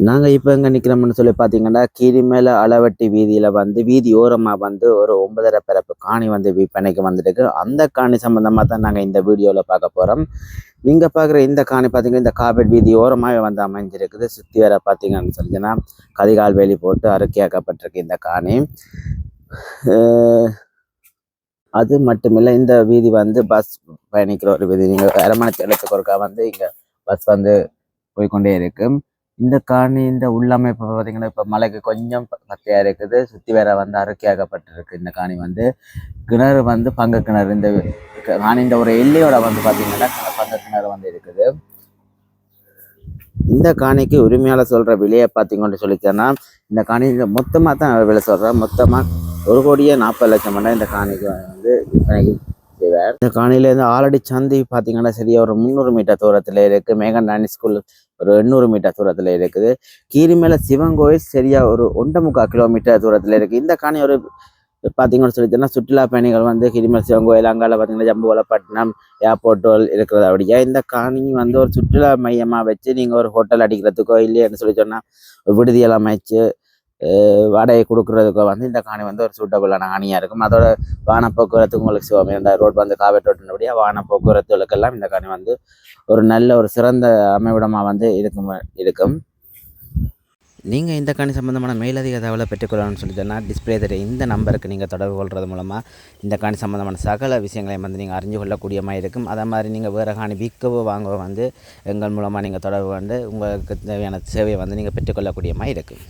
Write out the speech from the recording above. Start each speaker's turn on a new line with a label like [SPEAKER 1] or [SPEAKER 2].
[SPEAKER 1] நாங்கள் இப்போ எங்கே நிற்கிறோம்னு சொல்லி பார்த்தீங்கன்னா கீரிமேல அளவட்டி வீதியில் வந்து வீதி ஓரமாக வந்து ஒரு 9.5 பரப்பு காணி வந்து விற்பனைக்கு வந்துருக்கு. அந்த காணி சம்மந்தமாக தான் நாங்கள் இந்த வீடியோவில் பார்க்க போகிறோம். நீங்கள் பார்க்குற இந்த காணி பார்த்தீங்கன்னா இந்த காபேட் வீதி ஓரமாகவே வந்து அமைஞ்சிருக்குது. சுற்றி வர பார்த்தீங்கன்னு சொல்லிங்கன்னா கதிகால் வேலி போட்டு அறுக்கியாக்கப்பட்டிருக்கு இந்த காணி. அது மட்டுமில்லை, இந்த வீதி வந்து பஸ் பயணிக்கிற ஒரு வீதி. நீங்கள் அரமணத்து இடத்துக்கு ஒருக்கா வந்து இங்கே பஸ் வந்து போய்கொண்டே இருக்கு. இந்த காணி இந்த உள்ளமைப்பு பார்த்தீங்கன்னா இப்போ மலைக்கு கொஞ்சம் பக்கையாக இருக்குது. சுற்றி வேற வந்து அறுக்கியாக்கப்பட்டிருக்கு. இந்த காணி வந்து கிணறு வந்து பங்கு கிணறு. இந்த காணின்ற ஒரு எல்லையோட வந்து பார்த்தீங்கன்னா பங்கு கிணறு வந்து இருக்குது. இந்த காணிக்கு உரிமையாளர் சொல்கிற விலையை பார்த்தீங்கன்னு சொல்லிச்சேன்னா இந்த காணி மொத்தமாக தான் விலை சொல்கிறேன். மொத்தமாக 1,40,00,000 இந்த காணிக்கு வந்து விற்பனைக்கு செய்வார். இந்த காணிலேருந்து ஆல்ரெடி சந்தி பார்த்தீங்கன்னா சரியா ஒரு 300 மீட்டர் தூரத்தில் இருக்குது. மேகண்டானி ஸ்கூல் ஒரு 800 மீட்டர் தூரத்தில் இருக்குது. கீரிமேல சிவன் கோயில் சரியா ஒரு 1.25 கிலோமீட்டர் தூரத்தில் இருக்குது. இந்த காணி ஒரு பார்த்தீங்கன்னு சொல்லிச்சுன்னா சுற்றுலா பயணிகள் வந்து கீரிமேல் சிவன் கோயில் அங்கால பார்த்தீங்கன்னா ஜம்புவலப்பட்டினம் ஏர்போர்ட்டுகள் இருக்கிறது. அப்படியா இந்த காணி வந்து ஒரு சுற்றுலா மையமாக வச்சு நீங்கள் ஒரு ஹோட்டல் அடிக்கிறதுக்கோ இல்லைன்னு சொல்லி சொன்னால் ஒரு விடுதியெல்லாம் அமைச்சு வாடகை கொடுக்குறதுக்கோ வந்து இந்த காணி வந்து ஒரு சூட்டபுளான காணியாக இருக்கும். அதோட வான போக்குவரத்துக்கு உங்களுக்கு சிவமே இந்த ரோட் வந்து காவேரி ரோட்டினுடைய வான போக்குவரத்துகளுக்கெல்லாம் இந்த காணி வந்து ஒரு நல்ல ஒரு சிறந்த அமைவிடமாக வந்து இருக்கும். நீங்கள் இந்த காணி சம்மந்தமான மேலதிக தகவலை பெற்றுக்கொள்ளணும்னு சொல்லி சொன்னால் டிஸ்பிளே தெரிய இந்த நம்பருக்கு நீங்கள் தொடர்பு கொள்வது மூலமாக இந்த காணி சம்மந்தமான சகல விஷயங்களையும் வந்து நீங்கள் அறிஞ்சு கொள்ளக்கூடியமாக இருக்கும். அதே மாதிரி நீங்கள் வேறு காணி விற்கவோ வாங்கவோ வந்து எங்கள் மூலமாக நீங்கள் தொடர்பு கொண்டு உங்களுக்கு தேவையான சேவையை வந்து நீங்கள் பெற்றுக்கொள்ளக்கூடியமாக இருக்கும்.